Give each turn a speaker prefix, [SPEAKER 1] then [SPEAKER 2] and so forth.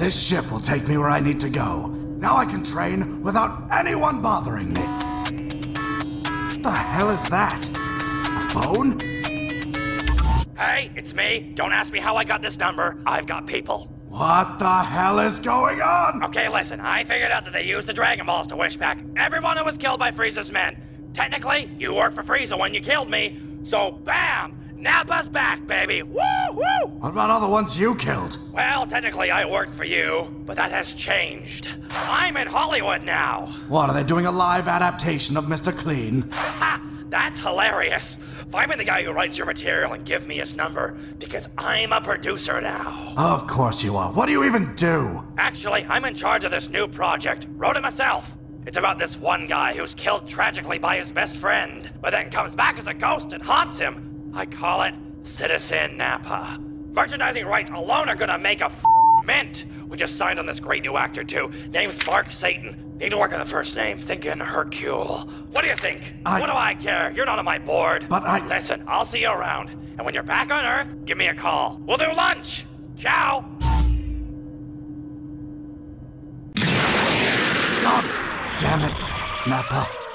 [SPEAKER 1] This ship will take me where I need to go. Now I can train without anyone bothering me. What the hell is that? A phone?
[SPEAKER 2] Hey, it's me. Don't ask me how I got this number. I've got people.
[SPEAKER 1] What the hell is going on?
[SPEAKER 2] Okay, listen. I figured out that they used the Dragon Balls to wish back everyone who was killed by Frieza's men. Technically, you worked for Frieza when you killed me, so bam! Nappa's back, baby! Woo-hoo!
[SPEAKER 1] What about all the ones you killed?
[SPEAKER 2] Well, technically I worked for you, but that has changed. I'm in Hollywood now.
[SPEAKER 1] What, are they doing a live adaptation of Mr. Clean?
[SPEAKER 2] Ha! That's hilarious. Find me the guy who writes your material and give me his number, because I'm a producer now.
[SPEAKER 1] Of course you are. What do you even do?
[SPEAKER 2] Actually, I'm in charge of this new project. Wrote it myself. It's about this one guy who's killed tragically by his best friend, but then comes back as a ghost and haunts him. I call it Citizen Nappa. Merchandising rights alone are gonna make a mint. We just signed on this great new actor too. Name's Mark Satan. Need to work on the first name. Thinking Hercule. What do you think? What do I care? You're not on my board.
[SPEAKER 1] But
[SPEAKER 2] Listen, I'll see you around. And when you're back on Earth, give me a call. We'll do lunch. Ciao.
[SPEAKER 1] God damn it, Nappa.